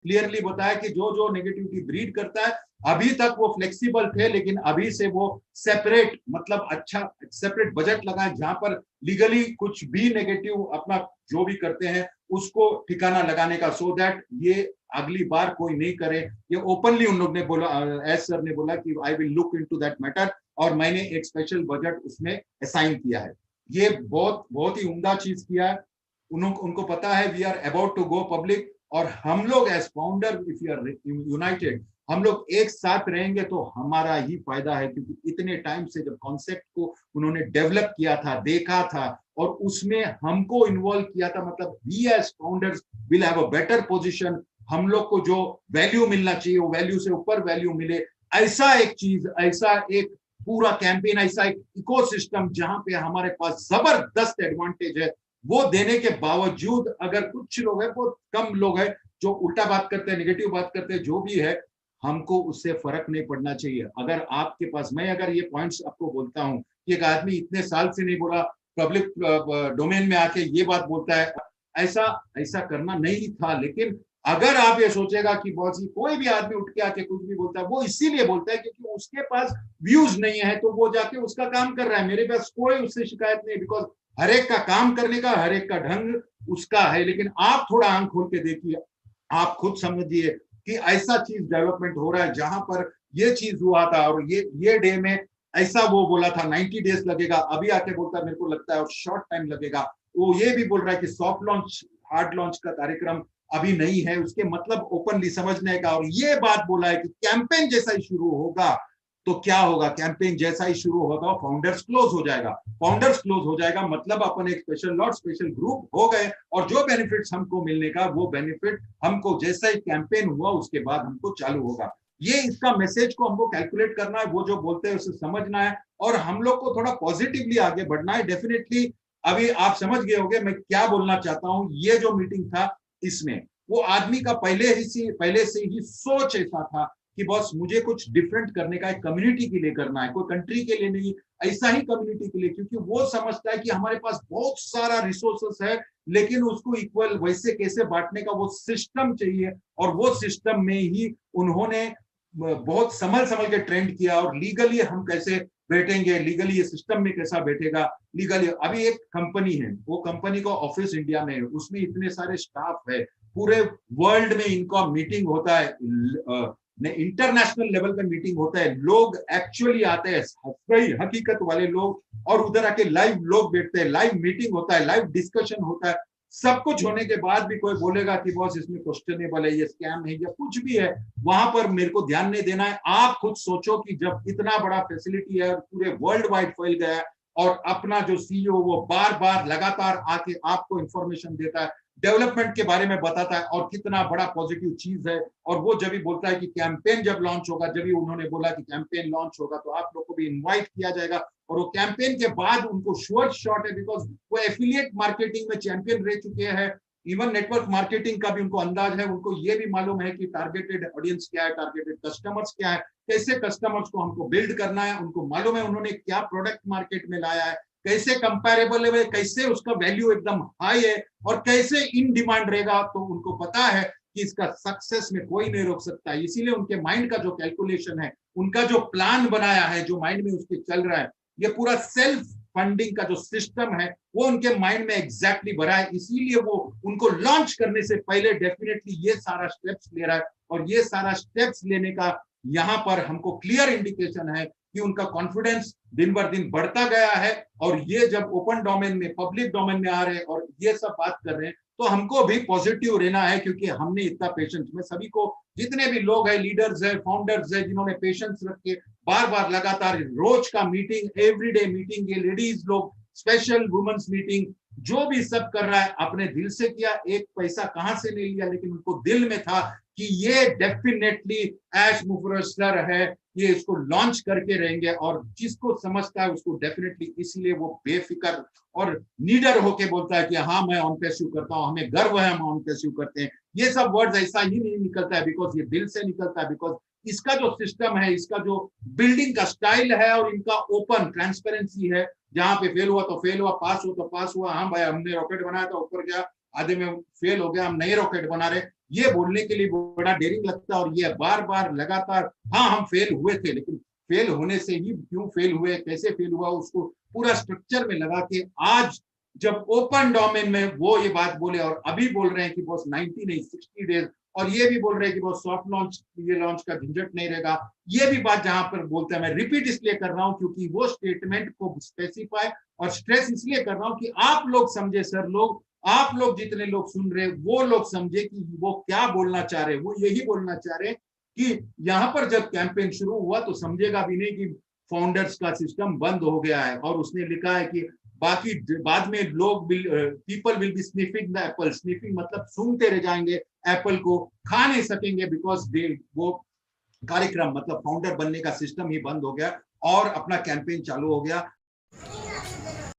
Clearly बताया कि जो जो नेगेटिविटी ब्रीड करता है, अभी तक वो फ्लेक्सिबल थे, लेकिन अभी से वो सेपरेट, मतलब अच्छा सेपरेट बजट लगाए जहां पर लीगली कुछ भी नेगेटिव अपना जो भी करते हैं उसको ठिकाना लगाने का, सो दैट ये अगली बार कोई नहीं करे। ये ओपनली उन लोग ने बोला, एस सर ने बोला कि I will look into that matter, और मैंने एक स्पेशल बजट उसमें असाइन किया है। ये बहुत बहुत ही उम्दा चीज किया है। उनको पता है we are about to go public, और हम लोग as founder if you are united, हम लोग एक साथ रहेंगे तो हमारा ही फायदा है, क्योंकि इतने टाइम से जब कॉन्सेप्ट को उन्होंने डेवलप किया था, देखा था, और उसमें हमको इन्वॉल्व किया था, मतलब we as founders will have a better position. हम लोग को जो वैल्यू मिलना चाहिए वो वैल्यू से ऊपर वैल्यू मिले, ऐसा एक चीज, ऐसा एक पूरा कैंपेन, ऐसा एक इकोसिस्टम जहां पे हमारे पास जबरदस्त एडवांटेज है, वो देने के बावजूद अगर कुछ लोग हैं, बहुत कम लोग हैं जो उल्टा बात करते हैं, नेगेटिव बात करते हैं, जो भी है, हमको उससे फर्क नहीं पड़ना चाहिए। अगर आपके पास, मैं अगर ये पॉइंट्स आपको बोलता हूँ कि एक आदमी इतने साल से नहीं बोला, पब्लिक डोमेन में आके ये बात बोलता है, ऐसा ऐसा करना नहीं था। लेकिन अगर आप ये सोचेगा कि बहुत सी कोई भी आदमी उठ के आके कुछ भी बोलता है, वो इसीलिए बोलता है क्योंकि उसके पास व्यूज नहीं है, तो वो जाके उसका काम कर रहा है, मेरे पास कोई उससे शिकायत नहीं, बिकॉज हर एक का काम करने का, हर एक का ढंग उसका है। लेकिन आप थोड़ा आंख खोल के देखिए, आप खुद समझिए कि ऐसा चीज डेवलपमेंट हो रहा है जहां पर ये चीज हुआ था, और ये डे में ऐसा वो बोला था 90 डेज लगेगा, अभी आके बोलता है मेरे को लगता है और शॉर्ट टाइम लगेगा। वो ये भी बोल रहा है कि सॉफ्ट लॉन्च, हार्ड लॉन्च का कार्यक्रम अभी नहीं है, उसके मतलब ओपनली समझने का। और ये बात बोला है कि कैंपेन जैसा ही शुरू होगा तो क्या होगा, कैंपेन जैसा ही शुरू होगा फाउंडर्स क्लोज हो जाएगा, फाउंडर्स क्लोज हो जाएगा, मतलब अपन एक स्पेशल लॉट, स्पेशल ग्रुप हो गए, और जो बेनिफिट्स हमको मिलने का वो बेनिफिट हमको जैसा ही कैंपेन हुआ उसके बाद हमको चालू होगा। ये इसका मैसेज को हमको कैलकुलेट करना है, वो जो बोलते हैं उसे समझना है, और हम लोग को थोड़ा पॉजिटिवली आगे बढ़ना है। डेफिनेटली अभी आप समझ गए होंगे मैं क्या बोलना चाहता हूँ। ये जो मीटिंग था, इसमें वो आदमी का पहले से ही सोच ऐसा था कि बस मुझे कुछ डिफरेंट करने का है, कम्युनिटी के लिए करना है, कोई कंट्री के लिए नहीं, ऐसा ही कम्युनिटी के लिए, क्योंकि वो समझता है कि हमारे पास बहुत सारा रिसोर्सेस है, लेकिन उसको इक्वल वैसे कैसे बांटने का वो सिस्टम चाहिए। और वो सिस्टम में ही उन्होंने बहुत संभल संभल के ट्रेंड किया, और लीगली हम कैसे बैठेंगे, लीगली ये सिस्टम में कैसा बैठेगा, लीगली। अभी एक कंपनी है, वो कंपनी का ऑफिस इंडिया में है, उसमें इतने सारे स्टाफ है, पूरे वर्ल्ड में इनका मीटिंग होता है, इंटरनेशनल लेवल पे मीटिंग होता है, लोग एक्चुअली आते हैं, सही हकीकत वाले लोग, और उधर आके लाइव लोग बैठते हैं, लाइव मीटिंग होता है, लाइव डिस्कशन होता है। सब कुछ होने के बाद भी कोई बोलेगा कि बॉस इसमें क्वेश्चनेबल है, ये स्कैम है, या कुछ भी है, वहां पर मेरे को ध्यान नहीं देना है। आप खुद सोचो कि जब इतना बड़ा फैसिलिटी है, पूरे वर्ल्ड वाइड फैल गया है, और अपना जो सीईओ वो बार बार लगातार आके आपको इंफॉर्मेशन देता है, डेवलपमेंट के बारे में बताता है, और कितना बड़ा पॉजिटिव चीज है। और वो जब भी बोलता है कि कैंपेन जब लॉन्च होगा, जब भी उन्होंने बोला कि कैंपेन लॉन्च होगा तो आप लोग को भी इनवाइट किया जाएगा, और वो कैंपेन के बाद उनको श्योर शॉट है, बिकॉज वो एफिलिएट मार्केटिंग में चैंपियन रह चुके हैं, इवन नेटवर्क मार्केटिंग का भी उनको अंदाज है, उनको ये भी मालूम है कि टारगेटेड ऑडियंस क्या है, टारगेटेड कस्टमर्स क्या है, कैसे कस्टमर्स को हमको बिल्ड करना है, उनको मालूम है उन्होंने क्या प्रोडक्ट मार्केट में लाया है, कैसे कंपेरेबल है, कैसे उसका वैल्यू एकदम हाई है, और कैसे इन डिमांड रहेगा। तो उनको पता है कि इसका सक्सेस में कोई नहीं रोक सकता, इसीलिए उनके माइंड का जो कैलकुलेशन है, उनका जो प्लान बनाया है, जो माइंड में उसके चल रहा है, ये पूरा सेल्फ फंडिंग का जो सिस्टम है वो उनके माइंड में एग्जैक्टली भरा है। इसीलिए वो उनको लॉन्च करने से पहले डेफिनेटली ये सारा स्टेप्स ले रहा है, और ये सारा स्टेप्स लेने का यहाँ पर हमको क्लियर इंडिकेशन है कि उनका कॉन्फिडेंस दिन बर दिन बढ़ता गया है। और ये जब ओपन डोमेन में, पब्लिक डोमेन में आ रहे हैं और ये सब बात कर रहे हैं, तो हमको भी पॉजिटिव रहना है, क्योंकि हमने इतना पेशेंस, में सभी को, जितने भी लोग हैं, लीडर्स है, फाउंडर्स है, जिन्होंने पेशेंस रख के बार बार लगातार रोज का मीटिंग, एवरीडे मीटिंग, ये लेडीज लोग स्पेशल वुमेन्स मीटिंग, जो भी सब कर रहा है अपने दिल से किया, एक पैसा कहां से नहीं लिया, लेकिन उनको दिल में था कि ये डेफिनेटली एश मुफरस सर है, ये इसको लॉन्च करके रहेंगे। और जिसको समझता है उसको डेफिनेटली, इसीलिए वो बेफिक्र और नीडर होके बोलता है कि हाँ मैं ऑन परस्यू करता हूँ, हमें गर्व है, हम ऑन परस्यू करते हैं। ये सब वर्ड्स ऐसा ही नहीं निकलता है, बिकॉज ये दिल से निकलता है, बिकॉज इसका जो सिस्टम है, इसका जो बिल्डिंग का स्टाइल है, और इनका ओपन ट्रांसपेरेंसी है, जहां पे फेल हुआ तो फेल हुआ, पास हुआ तो पास हुआ, हाँ भाई हमने रॉकेट बनाया था ऊपर गया, आधे में फेल हो गया, हम नए रॉकेट बना रहे, ये बोलने के लिए बड़ा डेरिंग लगता है, और ये बार बार लगातार, हाँ हम फेल हुए थे, लेकिन फेल होने से ही क्यों फेल हुए, कैसे फेल हुआ, उसको पूरा स्ट्रक्चर में लगा के आज जब ओपन डोमेन में वो ये बात बोले, और अभी बोल रहे हैं कि बॉस 90 नहीं 60 डेज, और ये भी बोल रहे हैं कि बॉस सॉफ्ट लॉन्च, ये लॉन्च का झंझट नहीं रहेगा, ये भी बात जहां पर बोलते हैं, मैं रिपीट इसलिए कर रहा हूं क्योंकि वो स्टेटमेंट को स्पेसिफाई और स्ट्रेस इसलिए कर रहा हूं कि आप लोग समझे सर, लोग आप लोग जितने लोग सुन रहे वो लोग समझे कि वो क्या बोलना चाह रहे, वो यही बोलना चाह रहे कि यहां पर जब कैंपेन शुरू हुआ तो समझेगा भी नहीं कि फाउंडर्स का सिस्टम बंद हो गया है, और उसने लिखा है कि बाकी बाद में लोग people will be sniffing the Apple, sniffing मतलब सूंघते रह जाएंगे, एप्पल को खा नहीं सकेंगे, बिकॉज दे वो कार्यक्रम मतलब फाउंडर बनने का सिस्टम ही बंद हो गया और अपना कैंपेन चालू हो गया।